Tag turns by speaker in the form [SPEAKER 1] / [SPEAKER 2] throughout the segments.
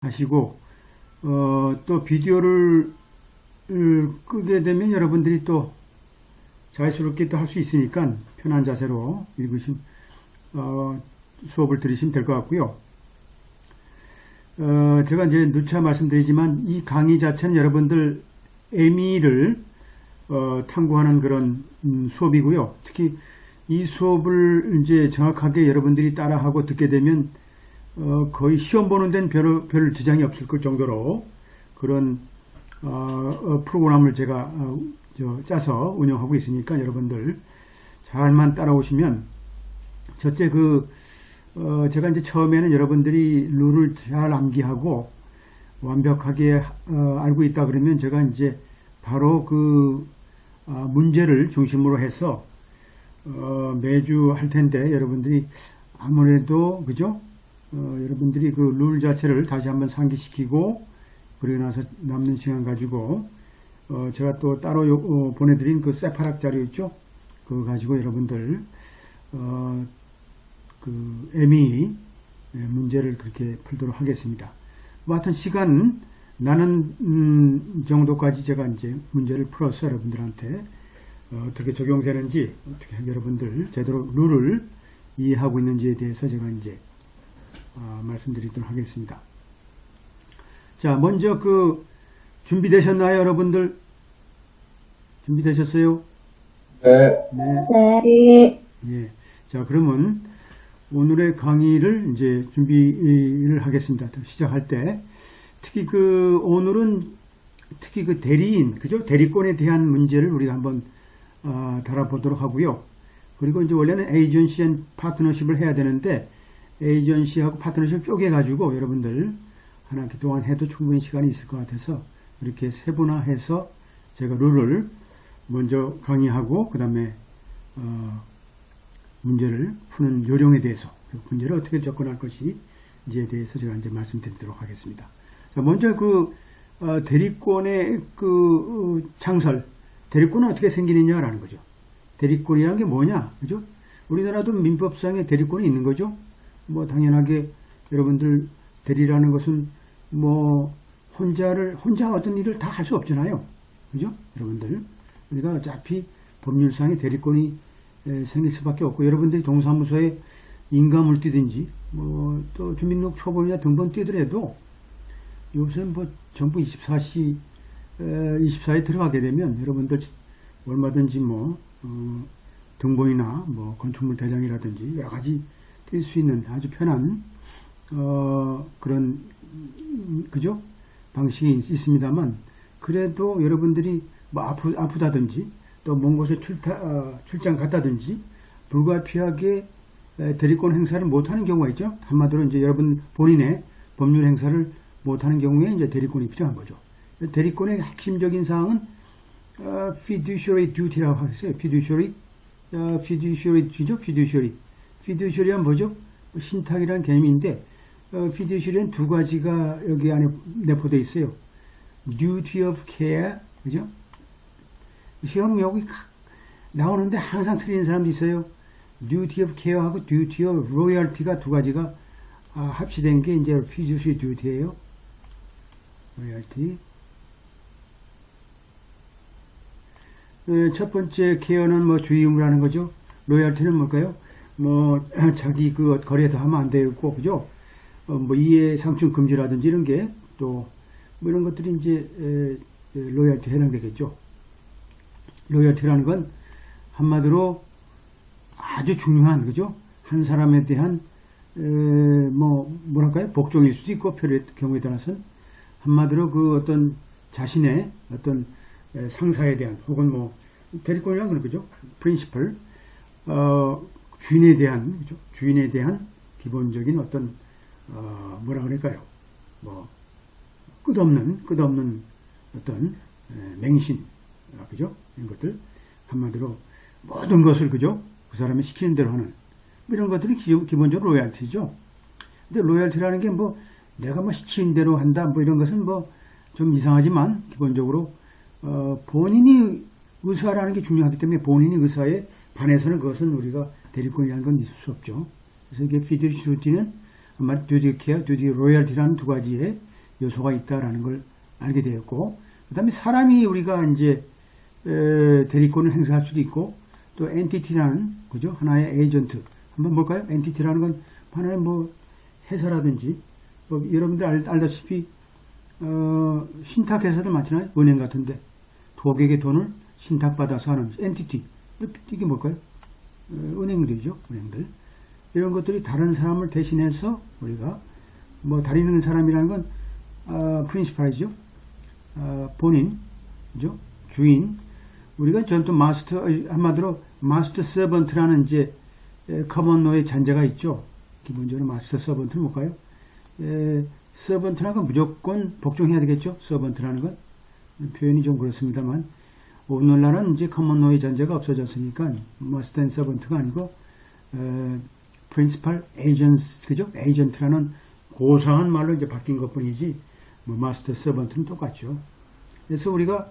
[SPEAKER 1] 하시고, 또 비디오를 끄게 되면 여러분들이 또 자유스럽게 또 할 수 있으니까 편한 자세로 수업을 들으시면 될 것 같고요. 제가 이제 누차 말씀드리지만 이 강의 자체는 여러분들 ME를 탐구하는 그런 수업이고요. 특히 이 수업을 이제 정확하게 여러분들이 따라하고 듣게 되면 거의 시험 보는 데는 별 지장이 없을 것 정도로 그런 프로그램을 제가 짜서 운영하고 있으니까 여러분들 잘만 따라오시면 첫째 제가 이제 처음에는 여러분들이 룰을 잘 암기하고 완벽하게 알고 있다 그러면 제가 이제 바로 문제를 중심으로 해서 매주 할 텐데 여러분들이 아무래도 그죠? 여러분들이 그 룰 자체를 다시 한번 상기시키고 그러고 나서 남는 시간 가지고 제가 또 따로 보내드린 그 세파락 자료 있죠? 그거 가지고 여러분들 MEE 문제를 그렇게 풀도록 하겠습니다. 뭐 하여튼 시간 나는 정도까지 제가 이제 문제를 풀어서 여러분들한테 어떻게 적용되는지 어떻게 여러분들 제대로 룰을 이해하고 있는지에 대해서 제가 이제 말씀드리도록 하겠습니다. 자, 먼저 준비되셨나요, 여러분들? 준비되셨어요?
[SPEAKER 2] 네.
[SPEAKER 3] 네.
[SPEAKER 1] 예. 자, 그러면 오늘의 강의를 이제 준비를 하겠습니다. 시작할 때. 특히 오늘은 특히 대리인, 그죠? 대리권에 대한 문제를 우리가 한번 다뤄보도록 하고요. 그리고 이제 원래는 에이전시 앤 파트너십을 해야 되는데, 에이전시하고 파트너십을 쪼개가지고 여러분들 하나 그동안 해도 충분히 시간이 있을 것 같아서 이렇게 세분화해서 제가 룰을 먼저 강의하고 그 다음에 문제를 푸는 요령에 대해서 문제를 어떻게 접근할 것인지에 대해서 제가 이제 말씀드리도록 하겠습니다. 자, 먼저 대리권의 창설, 대리권은 어떻게 생기느냐라는 거죠. 대리권이라는 게 뭐냐, 그죠? 우리나라도 민법상에 대리권이 있는 거죠. 뭐 당연하게 여러분들 대리라는 것은 뭐 혼자 어떤 일을 다 할 수 없잖아요. 그죠? 여러분들 우리가 어차피 법률상의 대리권이 생길 수밖에 없고 여러분들이 동사무소에 인감을 뛰든지 뭐 또 주민등록 초본이나 등본 뛰더라도 요새 뭐 전부 24시에 들어가게 되면 여러분들 얼마든지 뭐 등본이나 뭐 건축물 대장이라든지 여러 가지 뛸 수 있는 아주 편한 그런 그죠? 방식이 있습니다만 그래도 여러분들이 뭐 아프다든지 또 먼 곳에 출장 갔다든지 불가피하게 대리권 행사를 못하는 경우가 있죠. 한마디로 이제 여러분 본인의 법률 행사를 못하는 경우에 이제 대리권이 필요한 거죠. 대리권의 핵심적인 사항은 fiduciary duty라고 하겠어요. fiduciary죠. fiduciary란 뭐죠? 신탁이라는 개념인데 fiduciary는 두 가지가 여기 안에 내포되어 있어요. duty of care, 그죠? 시험 여기 나오는데 항상 틀리는 사람도 있어요. duty of care하고 duty of loyalty가 두 가지가 합치된 게 이제 fiduciary duty예요. loyalty. 첫 번째 care는 뭐 주의 의무라는 거죠. loyalty는 뭘까요? 뭐 자기 거래도 하면 안 되고, 그죠? 뭐 이해 상충 금지라든지 이런 게 또 뭐 이런 것들이 이제 로열티에 해당되겠죠. 로열티라는 건 한마디로 아주 중요한, 그죠? 한 사람에 대한 뭐랄까요? 복종일 수도 있고 필요의 경우에 따라서는 한마디로 어떤 자신의 어떤 상사에 대한 혹은 뭐 대리권이라는 건 그죠? 프린시플 주인에 대한, 그죠? 주인에 대한 기본적인 어떤 뭐라 그럴까요? 뭐 끝없는 어떤 맹신, 그죠? 이런 것들 한마디로 모든 것을, 그죠? 그 사람이 시키는 대로 하는 뭐 이런 것들이 기본적으로 로얄티죠. 근데 로얄티라는 게 뭐 내가 뭐 시키는 대로 한다 뭐 이런 것은 뭐 좀 이상하지만 기본적으로 본인이 의사라는 게 중요하기 때문에 본인이 의사에 반해서는 그것은 우리가 대리권이라는 건 있을 수 없죠. 그래서 이게 fiduciary duty는 한마디 duty of care, duty of loyalty라는 두 가지의 요소가 있다라는 걸 알게 되었고, 그 다음에 사람이 우리가 이제 대리권을 행사할 수도 있고, 또 엔티티라는, 그죠? 하나의 에이전트. 한번 볼까요? 엔티티라는 건 하나의 뭐 회사라든지, 뭐 여러분들 알다시피 신탁회사도 많잖아요. 은행 같은데 고객의 돈을 신탁받아서 하는 엔티티. 이게 뭘까요? 은행들이죠. 은행들. 이런 것들이 다른 사람을 대신해서 우리가 뭐 다루는 사람이라는 건 프린시팔이죠. 본인, 그죠? 주인. 우리가 전통 마스터, 한마디로 마스터 서번트라는 이제 커먼노의 잔재가 있죠. 기본적으로 마스터 서번트는 뭘까요? 서번트라는 건 무조건 복종해야 되겠죠. 서번트라는 건 표현이 좀 그렇습니다만, 오늘날은 이제 커먼노의 잔재가 없어졌으니까 마스터 앤 서번트가 아니고 프린시팔 에이전트, 그죠? 에이전트라는 고상한 말로 이제 바뀐 것뿐이지, 뭐 마스터 서번트는 똑같죠. 그래서 우리가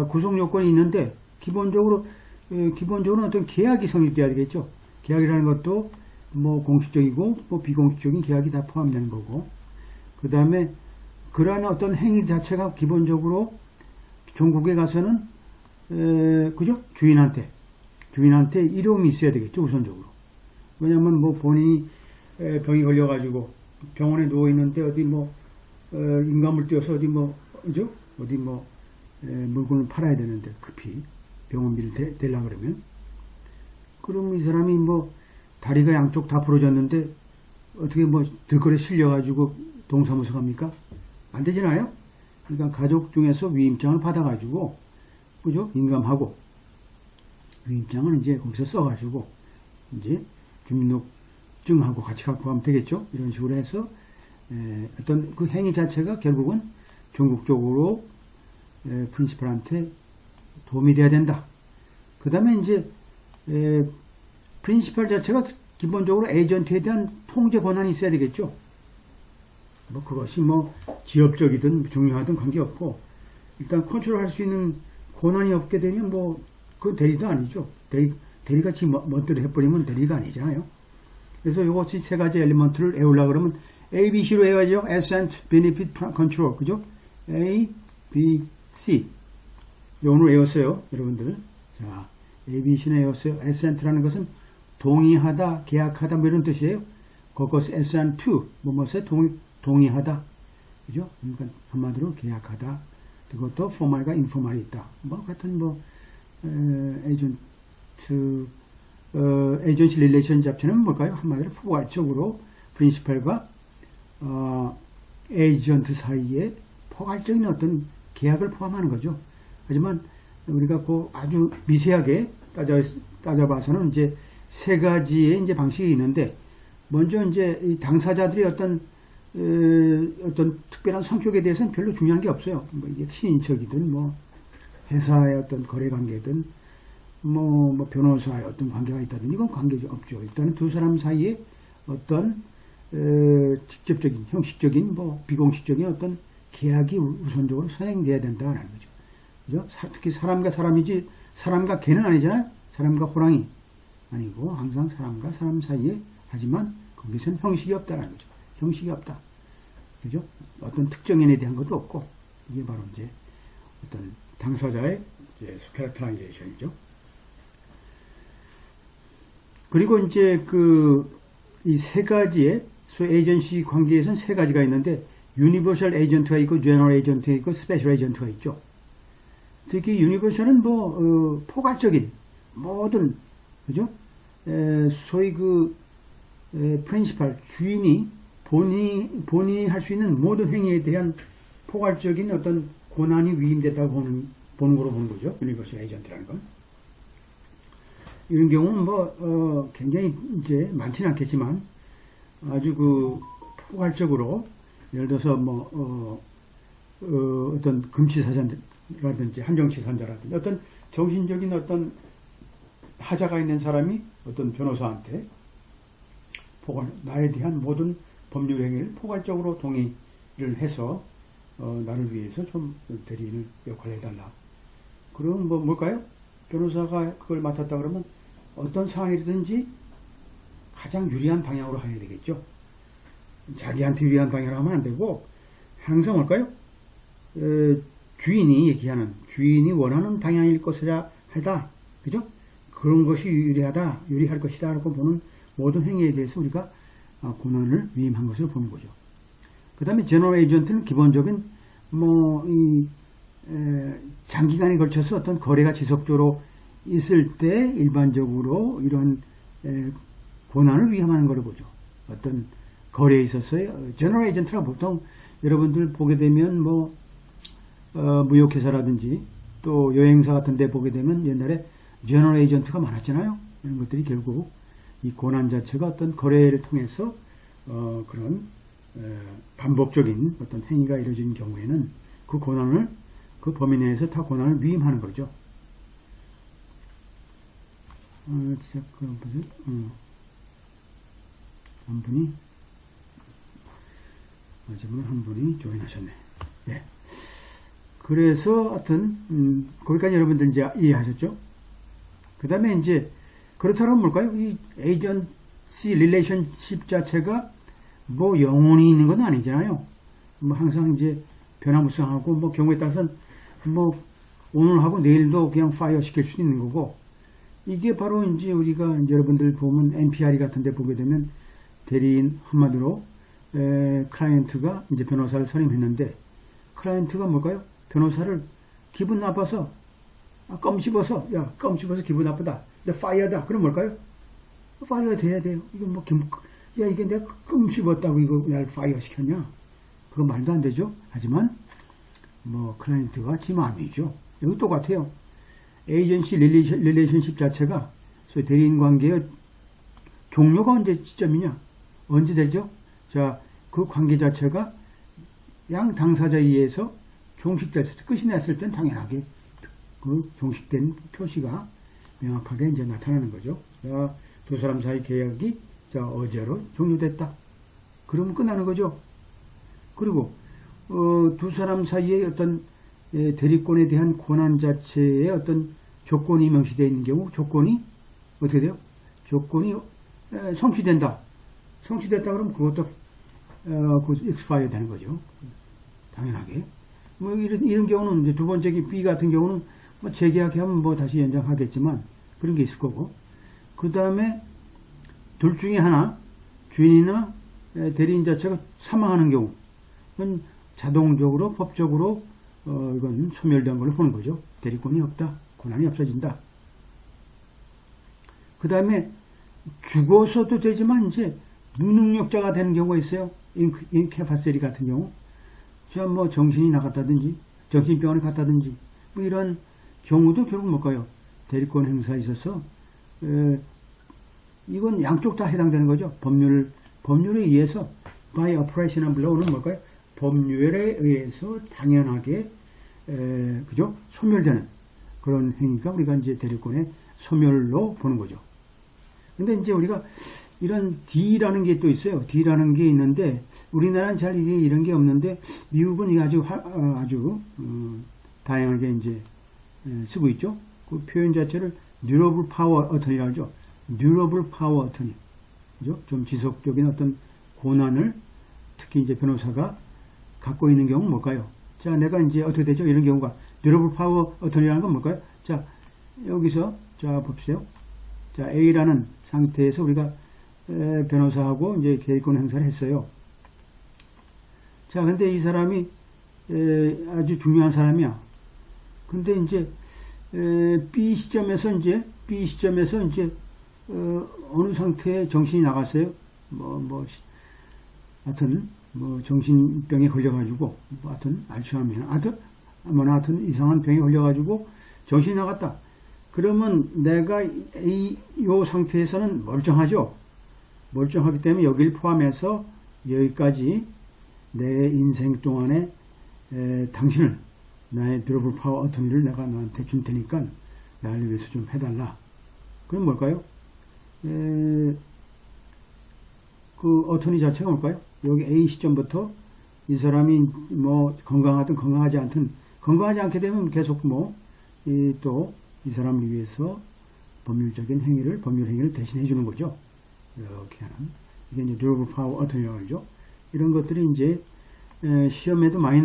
[SPEAKER 1] 구속 요건이 있는데 기본적으로는 어떤 계약이 성립돼야 되겠죠. 계약이라는 것도 뭐 공식적이고 뭐 비공식적인 계약이 다 포함되는 거고, 그 다음에 그러한 어떤 행위 자체가 기본적으로 종국에 가서는 그죠? 주인한테 이름이 있어야 되겠죠, 우선적으로. 왜냐면 뭐 본인이 병이 걸려가지고 병원에 누워 있는데 어디 뭐 인감을 띄워서 어디 뭐 그죠? 어디 뭐 물건을 팔아야 되는데 급히 병원비를 대려고 그러면 이 사람이 뭐 다리가 양쪽 다 부러졌는데 어떻게 뭐 들거래 실려가지고 동사무소 갑니까? 안 되잖아요. 그러니까 가족 중에서 위임장을 받아가지고 그죠? 인감하고 위임장을 이제 거기서 써가지고 이제 주민등록증하고 같이 갖고 가면 되겠죠. 이런 식으로 해서 어떤 그 행위 자체가 결국은 전국적으로 프린시팔한테 도움이 돼야 된다. 그 다음에 이제 프린시팔 자체가 기본적으로 에이전트에 대한 통제 권한이 있어야 되겠죠. 뭐 그것이 뭐 지역적이든 중요하든 관계없고, 일단 컨트롤할 수 있는 권한이 없게 되면 뭐 그건 대리도 아니죠. 대리같이 멋대로 해버리면 대리가 아니잖아요. 그래서 이것이 세 가지 엘리먼트를 외우려고 그러면 A, B, C로 외워야죠. Assent, Benefit, Control. 그죠? A, B, C. 오늘 외웠어요, 여러분들. 자, A, B, C는 외웠어요. Assent라는 것은 동의하다, 계약하다, 뭐 이런 뜻이에요. 그것이 assent to, 뭐뭐에 동의하다. 그죠? 그러니까 한마디로 계약하다. 그것도 포멀과 인포멀이 있다. 뭐 같은 뭐 에이전시 릴레이션 잡지는 뭘까요? 한마디로 포괄적으로 프린시팔과 에이전트 사이에 포괄적인 어떤 계약을 포함하는 거죠. 하지만 우리가 그 아주 미세하게 따져봐서는 이제 세 가지의 이제 방식이 있는데, 먼저 이제 이 당사자들이 어떤 특별한 성격에 대해서는 별로 중요한 게 없어요. 뭐 이게 친인척이든 뭐 회사의 어떤 거래 관계든 뭐 변호사의 어떤 관계가 있다든 이건 관계가 없죠. 일단은 두 사람 사이에 어떤 직접적인, 형식적인, 뭐 비공식적인 어떤 계약이 우선적으로 선행돼야 된다는 거죠. 그죠? 특히 사람과 사람이지 사람과 개는 아니잖아요. 사람과 호랑이 아니고 항상 사람과 사람 사이에, 하지만 거기서는 형식이 없다는 거죠. 형식이 없다. 그죠? 어떤 특정인에 대한 것도 없고, 이게 바로 이제 어떤 당사자의 캐릭터라이제이션이죠. 그리고 이제 이 세 가지의 소위 에이전시 관계에서는 세 가지가 있는데, 유니버셜 에이전트가 있고, 제너럴 에이전트가 있고, 스페셜 에이전트가 있죠. 특히 유니버셜은 뭐 포괄적인 모든, 그죠? 소위 프린시팔 주인이 본인이 할 수 있는 모든 행위에 대한 포괄적인 어떤 권한이 위임됐다고 보는 거로 보는 거죠. 유니버셜 에이전트라는 건. 이런 경우는 뭐 굉장히 이제 많지는 않겠지만 아주 포괄적으로, 예를 들어서 뭐 어떤 금치사자라든지 한정치산자라든지 어떤 정신적인 어떤 하자가 있는 사람이 어떤 변호사한테 나에 대한 모든 법률 행위를 포괄적으로 동의를 해서 나를 위해서 좀 대리인을 역할을 해달라. 그럼 뭘까요? 변호사가 그걸 맡았다 그러면 어떤 상황이든지 가장 유리한 방향으로 해야 되겠죠. 자기한테 유리한 방향으로 하면 안 되고 항상 뭘까요? 주인이 원하는 방향일 것이라 하다. 그죠? 그런 것이 유리할 것이다. 라고 보는 모든 행위에 대해서 우리가 권한을 위임한 것으로 보는 거죠. 그 다음에 제너럴 에이전트는 기본적인, 장기간에 걸쳐서 어떤 거래가 지속적으로 있을 때 일반적으로 이런 권한을 위임하는 걸로 보죠. 어떤 거래에 있어서요. 제너럴 에이전트라 보통 여러분들 보게 되면 무역회사라든지 또 여행사 같은 데 보게 되면 옛날에 제너럴 에이전트가 많았잖아요. 이런 것들이 결국 이 권한 자체가 어떤 거래를 통해서 그런 반복적인 어떤 행위가 이루어진 경우에는 그 권한을 그 범위 내에서 다 권한을 위임하는 거죠. 그럼 보세요. 마지막에 한 분이 조인하셨네. 예. 그래서 하여튼 거기까지 여러분들 이제 이해하셨죠? 그 다음에 이제 그렇다면 뭘까요? 이 에이전시 릴레이션십 자체가 영혼이 있는 건 아니잖아요. 항상 이제 변화무쌍하고 경우에 따라서는 오늘 하고 내일도 그냥 파이어 시킬 수 있는 거고, 이게 바로 이제 우리가 이제 여러분들 보면 NPRE 같은 데 보게 되면 대리인 한마디로 클라이언트가 이제 변호사를 선임했는데 클라이언트가 뭘까요? 변호사를 기분 나빠서 껌 씹어서 기분 나쁘다. 파이어다. 그럼 뭘까요? 파이어 돼야 돼요. 이거 이게 내가 껌 씹었다고 이거 날 파이어 시켰냐? 그거 말도 안 되죠. 하지만 클라이언트가 지 마음이죠. 여기 똑같아요. 에이전시 릴레이션십 자체가 소위 대리인 관계의 종료가 언제 시점이냐? 언제 되죠? 자, 그 관계 자체가 양 당사자에 의해서 종식돼서 끝이 났을 땐 당연하게 그 종식된 표시가 명확하게 이제 나타나는 거죠. 자, 두 사람 사이 계약이 어제로 종료됐다. 그러면 끝나는 거죠. 그리고 두 사람 사이의 어떤 대리권에 대한 권한 자체의 어떤 조건이 명시되어 있는 경우 조건이 어떻게 돼요? 조건이 성취된다. 성취됐다 그러면 그것도 expire 되는 거죠. 당연하게. 이런 경우는 이제 두 번째 B 같은 경우는 재계약하면 다시 연장하겠지만 그런 게 있을 거고. 그 다음에 둘 중에 하나 주인이나 대리인 자체가 사망하는 경우 이건 자동적으로 법적으로 이건 소멸된 걸로 보는 거죠. 대리권이 없다. 권한이 없어진다. 그 다음에 죽어서도 되지만 이제 무능력자가 되는 경우가 있어요. 인캐파세리 같은 경우. 정신이 나갔다든지 정신병원에 갔다든지 이런 경우도 결국 뭘까요? 대리권 행사에 있어서 이건 양쪽 다 해당되는 거죠. 법률에 의해서 by operational law는 뭘까요? 법률에 의해서 당연하게 그죠? 소멸되는 그런 행위가 우리가 이제 대리권의 소멸로 보는 거죠. 근데 이제 우리가 이런 D라는 게 또 있어요. D라는 게 있는데 우리나라는 잘 이런 게 없는데 미국은 이게 아주 다양하게 이제 쓰고 있죠. 그 표현 자체를 durable power attorney라고 하죠. durable power attorney. 그죠? 좀 지속적인 어떤 권한을 특히 이제 변호사가 갖고 있는 경우는 뭘까요? 자, 내가 이제 어떻게 되죠? 이런 경우가 durable power attorney라는 건 뭘까요? 자, 여기서 자 봅시요. 자, A라는 상태에서 우리가 변호사하고 이제 계획권 행사를 했어요. 자, 근데 이 사람이 아주 중요한 사람이야. 근데 이제 B 시점에서 이제 어느 상태에 정신이 나갔어요. 하여튼 정신병에 걸려가지고 하여튼 알츠하이머나 하여튼 이상한 병에 걸려가지고 정신이 나갔다. 그러면 내가 이 상태에서는 멀쩡하죠. 멀쩡하기 때문에 여기를 포함해서 여기까지 내 인생 동안에 당신을 나의 durable power attorney를 내가 너한테 줄 테니까 나를 위해서 좀 해달라. 그럼 뭘까요? 그 어터니 자체가 뭘까요? 여기 A 시점부터 이 사람이 건강하든 건강하지 않든 건강하지 않게 되면 계속 또 이 사람을 위해서 법률 행위를 대신해 주는 거죠. 이렇게 하는. 이게 이제 durable power attorney라고 하죠. 이런 것들이 이제 시험에도 많이